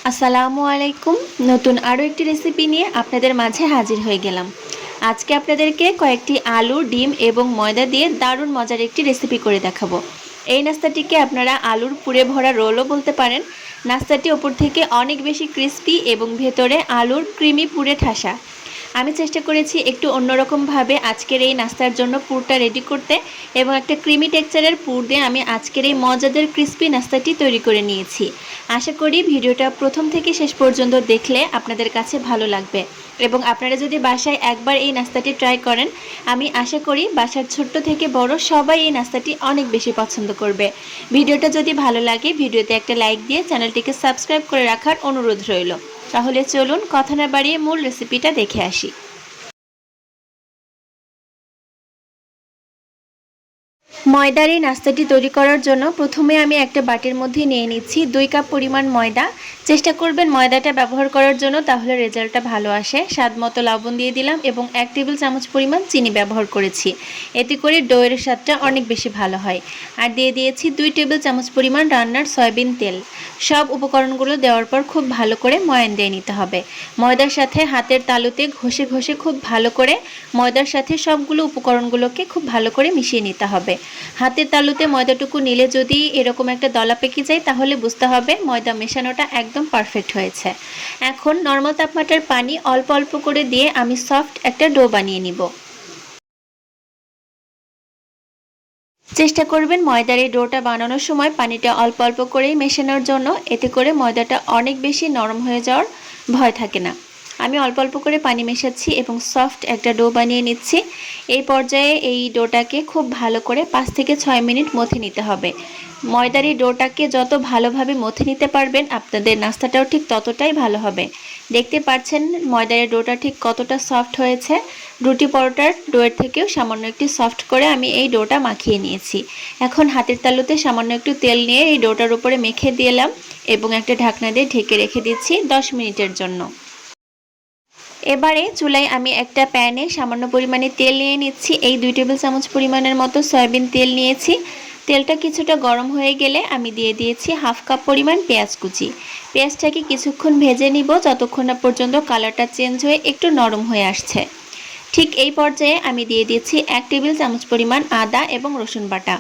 আসসালামু আলাইকুম। নতুন আরও একটি রেসিপি নিয়ে আপনাদের মাঝে হাজির হয়ে গেলাম। আজকে আপনাদেরকে কয়েকটি আলু, ডিম এবং ময়দা দিয়ে দারুণ মজার একটি রেসিপি করে দেখাবো। এই নাস্তাটিকে আপনারা আলুর পুরে ভরা রোলও বলতে পারেন। নাস্তাটি ওপর থেকে অনেক বেশি ক্রিস্পি এবং ভেতরে আলুর ক্রিমি পুরে ঠাসা। আমি চেষ্টা করেছি একটু অন্যরকমভাবে আজকের এই নাস্তার জন্য পুরটা রেডি করতে, এবং একটা ক্রিমি টেক্সচারের পুর দিয়ে আমি আজকের এই মজাদার ক্রিস্পি নাস্তাটি তৈরি করে নিয়েছি। আশা করি ভিডিওটা প্রথম থেকে শেষ পর্যন্ত দেখলে আপনাদের কাছে ভালো লাগবে, এবং আপনারা যদি বাসায় একবার এই নাস্তাটি ট্রাই করেন, আমি আশা করি বাসার ছোট্ট থেকে বড় সবাই এই নাস্তাটি অনেক বেশি পছন্দ করবে। ভিডিওটা যদি ভালো লাগে ভিডিওতে একটা লাইক দিয়ে চ্যানেলটিকে সাবস্ক্রাইব করে রাখার অনুরোধ রইল। তাহলে চলুন কথা না বাড়িয়ে মূল রেসিপিটা দেখে আসি। ময়দার এই নাস্তাটি তৈরি করার জন্য প্রথমে আমি একটা বাটির মধ্যে নিয়ে নিচ্ছি 2 কাপ পরিমাণ ময়দা। চেষ্টা করবেন ময়দাটা ব্যবহার করার জন্য, তাহলে রেজাল্টটা ভালো আসে। স্বাদ মতো লবণ দিয়ে দিলাম এবং 1 টেবিল চামচ পরিমাণ চিনি ব্যবহার করেছি, এতে করে ডোয়ের স্বাদটা অনেক বেশি ভালো হয়। আর দিয়ে দিয়েছি 2 টেবিল চামচ পরিমাণ রান্নার সয়াবিন তেল। সব উপকরণগুলো দেওয়ার পর খুব ভালো করে ময়ান দিয়ে নিতে হবে। ময়দার সাথে হাতের তালুতে ঘষে ঘষে খুব ভালো করে ময়দার সাথে সবগুলো উপকরণগুলোকে খুব ভালো করে মিশিয়ে নিতে হবে। হাতের তালুতে ময়দাটুকু নিলে যদি এরকম একটা দলা পেকে যায়, তাহলে বুঝতে হবে ময়দা মেশানোটা একদম পারফেক্ট হয়েছে। এখন নর্মাল তাপমাত্রার পানি অল্প অল্প করে দিয়ে আমি সফট একটা ডো বানিয়ে নিব। চেষ্টা করবেন ময়দার এই ডোটা বানানোর সময় পানিটা অল্প অল্প করেই মেশানোর জন্য, এতে করে ময়দাটা অনেক বেশি নরম হয়ে যাওয়ার ভয় থাকে না। আমি অল্প অল্প করে পানি মেশাচ্ছি এবং সফট একটা ডো বানিয়ে নিচ্ছি। এই পর্যায়ে এই ডোটাকে খুব ভালো করে 5 থেকে 6 মিনিট মথে নিতে হবে। ময়দার এই ডোটাকে যত ভালোভাবে মথে নিতে পারবেন, আপনাদের নাস্তাটাও ঠিক ততটাই ভালো হবে। দেখতে পাচ্ছেন ময়দার এই ডোটা ঠিক কতটা সফট হয়েছে। রুটি পরোটার ডোয়ের থেকেও সামান্য একটু সফট করে আমি এই ডোটা মাখিয়ে নিয়েছি। এখন হাতের তালুতে সামান্য একটু তেল নিয়ে এই ডোটার উপরে মেখে দিলাম এবং একটা ঢাকনা দিয়ে ঢেকে রেখে দিচ্ছি 10 মিনিটের জন্য। এবারে চুলায় আমি একটা প্যানে সামান্য পরিমাণে তেল নিয়ে নিচ্ছি। এই 2 টেবিল চামচ পরিমাণের মতো সয়াবিন তেল নিয়েছি। তেলটা কিছুটা গরম হয়ে গেলে আমি দিয়ে দিয়েছি হাফ কাপ পরিমাণ পেঁয়াজ কুচি। পেঁয়াজটাকে কিছুক্ষণ ভেজে নিব, যতক্ষণ না পর্যন্ত কালারটা চেঞ্জ হয়ে একটু নরম হয়ে আসছে। ঠিক এই পর্যায়ে আমি দিয়ে দিচ্ছি 1 টেবিল চামচ পরিমাণ আদা এবং রসুন বাটা।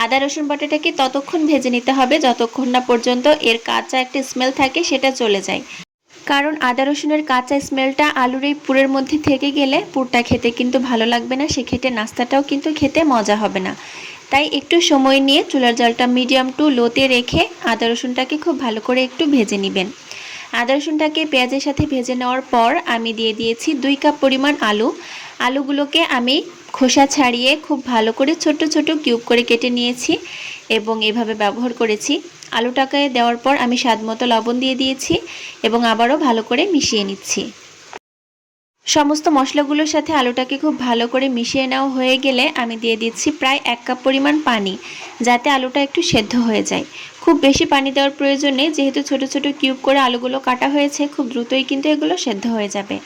আদা রসুন বাটাটাকে ততক্ষণ ভেজে নিতে হবে যতক্ষণ না পর্যন্ত এর কাঁচা একটা স্মেল থাকে, সেটা চলে যায়। কারণ আদা রসুনের কাঁচা স্মেলটা আলুর এই পুরের মধ্যে থেকে গেলে পুরটা খেতে কিন্তু ভালো লাগবে না, সেক্ষেত্রে নাস্তাটাও কিন্তু খেতে মজা হবে না। তাই একটু সময় নিয়ে চুলার জালটা মিডিয়াম টু লোতে রেখে আদা রসুনটাকে খুব ভালো করে একটু ভেজে নেবেন। আদা রসুনটাকে পেঁয়াজের সাথে ভেজে নেওয়ার পর আমি দিয়ে দিয়েছি 2 কাপ পরিমাণ আলু। আলুগুলোকে আমি খোসা ছাড়িয়ে খুব ভালো করে ছোট ছোট কিউব করে কেটে নিয়েছি এবং এভাবে ব্যবহার করেছি। আলুটাকে দেওয়ার পর আমি স্বাদমতো লবণ দিয়ে দিয়েছি এবং আবারও ভালো করে মিশিয়ে নিচ্ছি। সমস্ত মশলাগুলোর সাথে আলুটাকে খুব ভালো করে মিশিয়ে নেওয়া হয়ে গেলে আমি দিয়ে দিচ্ছি প্রায় 1 কাপ পরিমাণ পানি, যাতে আলুটা একটু সেদ্ধ হয়ে যায়। খুব বেশি পানি দেওয়ার প্রয়োজন নেই, যেহেতু ছোট ছোট কিউব করে আলুগুলো কাটা হয়েছে, খুব দ্রুতই কিন্তু এগুলো সেদ্ধ হয়ে যাবে।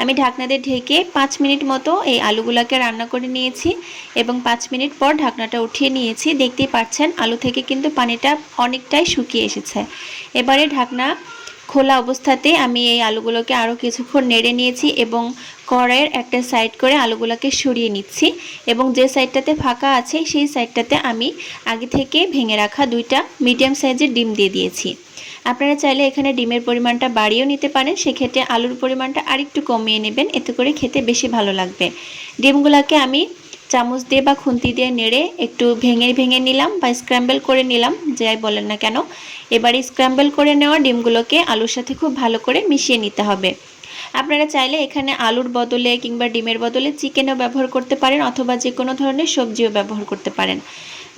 আমি ঢাকনা দিয়ে ঢেকে 5 মিনিট মতো এই আলুগুলোকে রান্না করে নিয়েছি এবং 5 মিনিট পর ঢাকনাটা উঠিয়ে নিয়েছি। দেখতেই পাচ্ছেন আলু থেকে কিন্তু পানিটা অনেকটাই শুকিয়ে এসেছে। এবারে ঢাকনা খোলা অবস্থাতে আমি এই আলুগুলোকে আরও কিছুক্ষণ নেড়ে নিয়েছি এবং কড়াইয়ের একটা সাইড করে আলুগুলোকে সরিয়ে নিচ্ছি এবং যে সাইডটাতে ফাঁকা আছে সেই সাইডটাতে আমি আগে থেকে ভেঙে রাখা 2টা মিডিয়াম সাইজের ডিম দিয়ে দিয়েছি। আপনারা চাইলে এখানে ডিমের পরিমাণটা বাড়িয়েও নিতে পারেন, সেক্ষেত্রে আলুর পরিমাণটা আরেকটু কমিয়ে নেবেন, এতে করে খেতে বেশি ভালো লাগবে। ডিমগুলোকে আমি চামচ দিয়ে বা খুন্তি দিয়ে নেড়ে একটু ভেঙে ভেঙে নিলাম বা স্ক্র্যাম্বল করে নিলাম, যাই বলেন না কেন। এবারে স্ক্র্যাম্বল করে নেওয়া ডিমগুলোকে আলুর সাথে খুব ভালো করে মিশিয়ে নিতে হবে। আপনারা চাইলে এখানে আলুর বদলে কিংবা ডিমের বদলে চিকেনও ব্যবহার করতে পারেন, অথবা যে কোনো ধরনের সবজিও ব্যবহার করতে পারেন।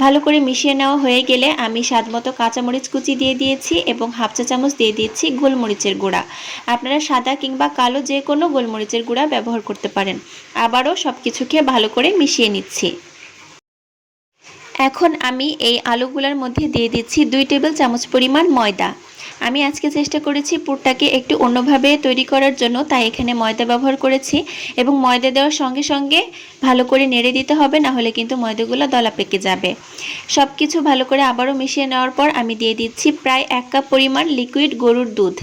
ভালো করে মিশিয়ে নেওয়া হয়ে গেলে আমি স্বাদমতো কাঁচামরিচ কুচি দিয়ে দিয়েছি এবং হাফ চা চামচ দিয়ে দিয়েছি গোলমরিচের গুঁড়া। আপনারা সাদা কিংবা কালো যে কোনো গোলমরিচের গুঁড়া ব্যবহার করতে পারেন। আবারও সব কিছুকে ভালো করে মিশিয়ে নিচ্ছি। এখন আমি এই আলুগুলোর মধ্যে দিয়ে দিচ্ছি 2 টেবিল চামচ পরিমাণ ময়দা। আমি আজকে চেষ্টা করেছি পুরটাকে একটু অন্যভাবে তৈরি করার জন্য, তাই এখানে ময়দা ব্যবহার করেছি এবং ময়দা দেওয়ার সঙ্গে সঙ্গে ভালো করে নেড়ে দিতে হবে, না হলে কিন্তু ময়দাগুলো দলা পেকে যাবে। সব কিছু ভালো করে আবারও মিশিয়ে নেওয়ার পর আমি দিয়ে দিচ্ছি প্রায় 1 কাপ পরিমাণ লিকুইড গরুর দুধ।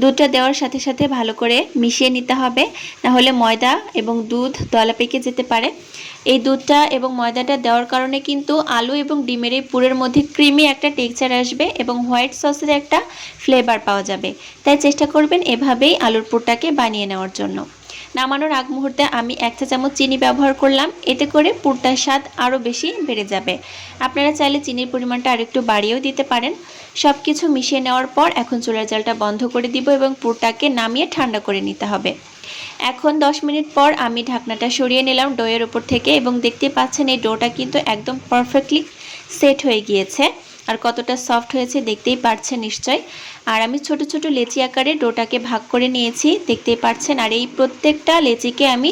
দুধটা দেওয়ার সাথে সাথে ভালো করে মিশিয়ে নিতে হবে, না হলে ময়দা এবং দুধ দলা পেকে যেতে পারে। এই দুধটা এবং ময়দাটা দেওয়ার কারণে কিন্তু আলু এবং ডিমের এই পুরের মধ্যে ক্রিমি একটা টেক্সচার আসবে এবং হোয়াইট সসের একটা ফ্লেভার পাওয়া যাবে। তাই চেষ্টা করবেন এভাবেই আলুর পুরটাকে বানিয়ে নেওয়ার জন্য। নামানোর আগ মুহূর্তে আমি 1 চা চামচ চিনি ব্যবহার করলাম, এতে করে পুরটার স্বাদ আরও বেশি বেড়ে যাবে। আপনারা চাইলে চিনির পরিমাণটা আরেকটু বাড়িয়েও দিতে পারেন। সব কিছু মিশিয়ে নেওয়ার পর এখন চুলার জালটা বন্ধ করে দিব এবং পুরটাকে নামিয়ে ঠান্ডা করে নিতে হবে। এখন 10 মিনিট পর আমি ঢাকনাটা সরিয়ে নিলাম ডোয়ের উপর থেকে এবং দেখতে পাচ্ছেন এই ডোটা কিন্তু একদম পারফেক্টলি সেট হয়ে গিয়েছে আর কতটা সফট হয়েছে দেখতেই পাচ্ছেন নিশ্চয়। আর আমি ছোট ছোট লেচি আকারে ডোটাকে ভাগ করে নিয়েছি, দেখতেই পাচ্ছেন। আর এই প্রত্যেকটা লেচিকে আমি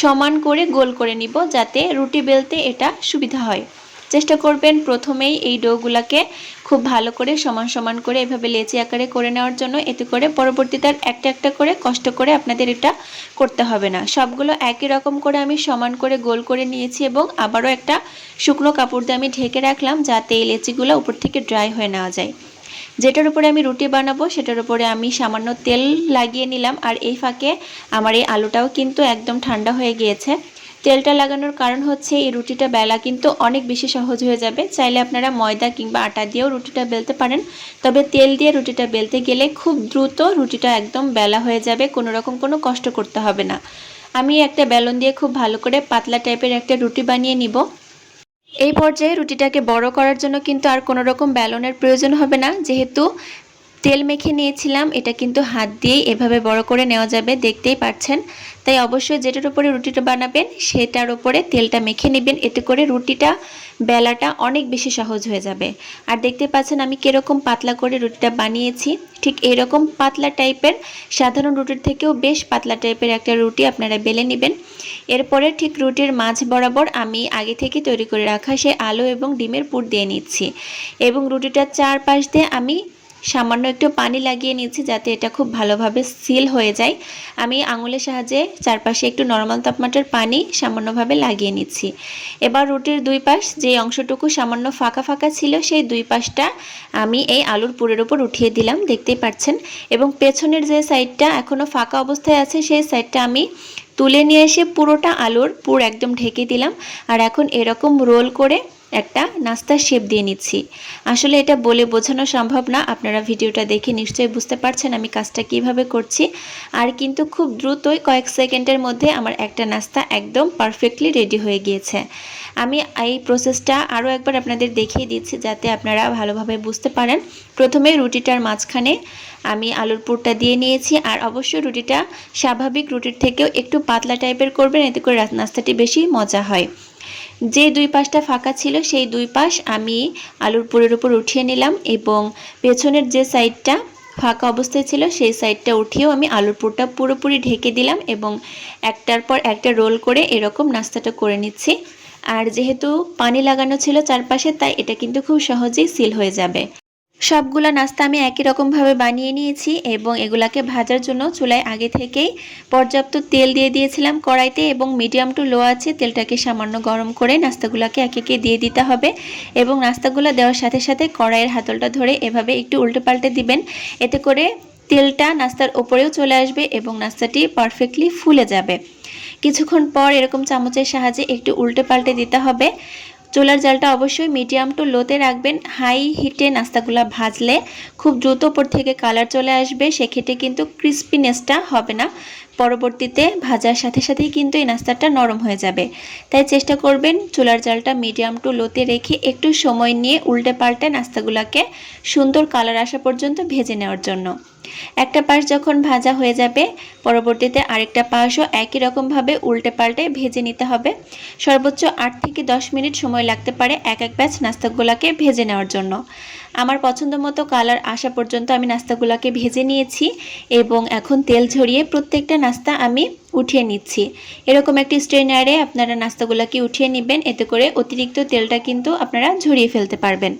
সমান করে গোল করে নিব, যাতে রুটি বেলতে এটা সুবিধা হয়। চেষ্টা করবেন প্রথমেই এই ডোগুলাকে খুব ভালো করে সমান সমান করে এভাবে লেচি আকারে করে নেওয়ার জন্য, এতে করে পরবর্তীতে একটা একটা করে কষ্ট করে আপনাদের এটা করতে হবে না। সবগুলো একই রকম করে আমি সমান করে গোল করে নিয়েছি এবং আবারও একটা শুকনো কাপড় দিয়ে আমি ঢেকে রাখলাম, যাতে এই লেচিগুলো উপর থেকে ড্রাই হয়ে নেওয়া যায়। যেটার উপরে আমি রুটি বানাবো সেটার উপরে আমি সামান্য তেল লাগিয়ে নিলাম। আর এই ফাঁকে আমার এই আলুটাও কিন্তু একদম ঠান্ডা হয়ে গিয়েছে। তেলটা লাগানোর কারণ হচ্ছে এই রুটিটা বেলা কিন্তু অনেক বেশি সহজ হয়ে যাবে। চাইলে আপনারা ময়দা কিংবা আটা দিয়েও রুটিটা বেলতে পারেন, তবে তেল দিয়ে রুটিটা বেলতে গেলে খুব দ্রুত রুটিটা একদম বেলা হয়ে যাবে, কোনো রকম কোনো কষ্ট করতে হবে না। আমি একটা বেলন দিয়ে খুব ভালো করে পাতলা টাইপের একটা রুটি বানিয়ে নিব। এই পর্যায়ে রুটিটাকে বড় করার জন্য কিন্তু আর কোনো রকম বেলনের প্রয়োজন হবে না, যেহেতু তেল মেখে নিয়েছিলাম। এটা কিন্তু হাত দিয়েই এভাবে বড় করে নেওয়া যাবে, দেখতেই পাচ্ছেন। তাই অবশ্যই যেটার উপরে রুটিটা বানাবেন সেটার উপরে তেলটা মেখে নেবেন, এতে করে রুটিটা বেলাটা অনেক বেশি সহজ হয়ে যাবে। আর দেখতে পাচ্ছেন আমি কিরকম পাতলা করে রুটিটা বানিয়েছি। ঠিক এরকম পাতলা টাইপের, সাধারণ রুটির থেকেও বেশ পাতলা টাইপের একটা রুটি আপনারা বেলে নেবেন। এরপরে ঠিক রুটির মাঝ বরাবর আমি আগে থেকে তৈরি করে রাখা সেই আলু এবং ডিমের পুর দিয়ে নিচ্ছি এবং রুটিটার চারপাশ দিয়ে আমি সামান্য একটু পানি লাগিয়ে নিচ্ছি, যাতে এটা খুব ভালোভাবে সিল হয়ে যায়। আমি আঙুলের সাহায্যে চারপাশে একটু নরমাল তাপমাত্রার পানি সামান্যভাবে লাগিয়ে নিচ্ছি। এবার রুটির দুই পাশ যে অংশটুকু সামান্য ফাঁকা ফাঁকা ছিল সেই দুই পাশটা আমি এই আলুর পুরের উপর উঠিয়ে দিলাম, দেখতেই পাচ্ছেন। এবং পেছনের যে সাইডটা এখনও ফাঁকা অবস্থায় আছে সেই সাইডটা আমি তুলে নিয়ে এসে পুরোটা আলুর পুর একদম ঢেকে দিলাম। আর এখন এরকম রোল করে একটা নাস্তার শেপ দিয়ে নিচ্ছি। আসলে এটা বলে বোঝানো সম্ভব না, আপনারা ভিডিওটা দেখে নিশ্চয়ই বুঝতে পারছেন আমি কাজটা কিভাবে করছি। আর কিন্তু খুব দ্রুতই কয়েক সেকেন্ডের মধ্যে আমার একটা নাস্তা একদম পারফেক্টলি রেডি হয়ে গিয়েছে। আমি এই প্রসেসটা আরও একবার আপনাদের দেখিয়ে দিচ্ছি, যাতে আপনারা ভালোভাবে বুঝতে পারেন। প্রথমে রুটিটার মাঝখানে আমি আলুর পুরটা দিয়ে নিয়েছি, আর অবশ্যই রুটিটা স্বাভাবিক রুটির থেকেও একটু পাতলা টাইপের করবেন, এতে করে নাস্তাটি বেশি মজা হয়। যে দুই পাশটা ফাঁকা ছিল সেই দুই পাশ আমি আলুর পুরের উপর উঠিয়ে নিলাম এবং পেছনের যে সাইডটা ফাঁকা অবস্থায় ছিল সেই সাইডটা উঠিয়েও আমি আলুর পুরটা পুরোপুরি ঢেকে দিলাম এবং একটার পর একটা রোল করে এরকম নাস্তাটা করে নিচ্ছি। আর যেহেতু পানি লাগানো ছিল চারপাশে, তাই এটা কিন্তু খুব সহজেই সিল হয়ে যাবে। সবগুলা নাস্তা আমি একই রকমভাবে বানিয়ে নিয়েছি এবং এগুলাকে ভাজার জন্য চুলায় আগে থেকেই পর্যাপ্ত তেল দিয়ে দিয়েছিলাম কড়াইতে এবং মিডিয়াম টু লো আছে তেলটাকে সামান্য গরম করে নাস্তাগুলোকে একে একে দিয়ে দিতে হবে এবং নাস্তাগুলো দেওয়ার সাথে সাথে কড়াইয়ের হাতলটা ধরে এভাবে একটু উল্টে পাল্টে দিবেন, এতে করে তেলটা নাস্তার ওপরেও চলে আসবে এবং নাস্তাটি পারফেক্টলি ফুলে যাবে। কিছুক্ষণ পর এরকম চামচের সাহায্যে একটু উল্টে পাল্টে দিতে হবে। চুলার জালটা অবশ্যই মিডিয়াম টু লোতে রাখবেন। হাই হিটে নাস্তাগুলো ভাজলে খুব দ্রুত উপর থেকে কালার চলে আসবে, সেক্ষেত্রে কিন্তু ক্রিস্পিনেসটা হবে না। পরবর্তীতে ভাজার সাথে সাথেই কিন্তু এই নাস্তাটা নরম হয়ে যাবে। তাই চেষ্টা করবেন চুলার জালটা মিডিয়াম টু লোতে রেখে একটু সময় নিয়ে উল্টে পাল্টে নাস্তাগুলোকে সুন্দর কালার আসা পর্যন্ত ভেজে নেওয়ার জন্য। একটা পাশ যখন ভাজা হয়ে যাবে পরবর্তীতে আরেকটা পাশও একই রকমভাবে উল্টে পাল্টে ভেজে নিতে হবে। সর্বোচ্চ 8 থেকে 10 মিনিট সময় লাগতে পারে এক এক ব্যাচ নাস্তাগুলোকে ভেজে নেওয়ার জন্য। আমার পছন্দ মতো কালার আসা পর্যন্ত আমি নাস্তাগুলোকে ভেজে নিয়েছি এবং এখন তেল ঝরিয়ে প্রত্যেকটা নাস্তা আমি উঠিয়ে নিচ্ছি। এরকম একটি স্ট্রেনারে আপনারা নাস্তাগুলোকে উঠিয়ে নেবেন, এতে করে অতিরিক্ত তেলটা কিন্তু আপনারা ঝরিয়ে ফেলতে পারবেন।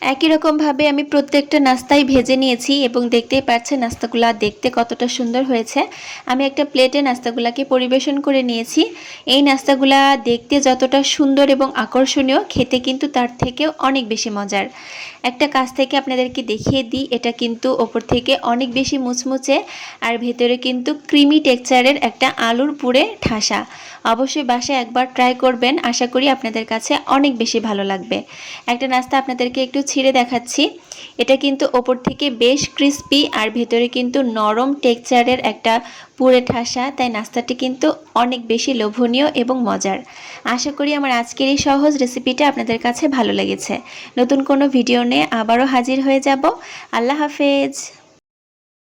একই রকমভাবে আমি প্রত্যেকটা নাস্তাই ভেজে নিয়েছি এবং দেখতেই পাচ্ছেন নাস্তাগুলো দেখতে কতটা সুন্দর হয়েছে। আমি একটা প্লেটে নাস্তাগুলোকে পরিবেশন করে নিয়েছি। এই নাস্তাগুলা দেখতে যতটা সুন্দর এবং আকর্ষণীয়, খেতে কিন্তু তার থেকেও অনেক বেশি মজার। একটা কাছ থেকে আপনাদেরকে দেখিয়ে দিই, এটা কিন্তু ওপর থেকে অনেক বেশি মুচমুচে আর ভেতরে কিন্তু ক্রিমি টেক্সচারের একটা আলুর পুরে ঠাসা। অবশ্যই বাসায় একবার ট্রাই করবেন, আশা করি আপনাদের কাছে অনেক বেশি ভালো লাগবে। একটা নাস্তা আপনাদেরকে একটু ছিঁড়ে দেখাচ্ছি। এটা কিন্তু ওপর থেকে বেশ ক্রিস্পি আর ভেতরে কিন্তু নরম টেক্সচারের একটা পুরে ঠাসা, তাই নাস্তাটি কিন্তু অনেক বেশি লোভনীয় এবং মজার। আশা করি আমার আজকের এই সহজ রেসিপিটা আপনাদের কাছে ভালো লেগেছে। নতুন কোনো ভিডিও নিয়ে আবারও হাজির হয়ে যাব। আল্লাহ হাফেজ।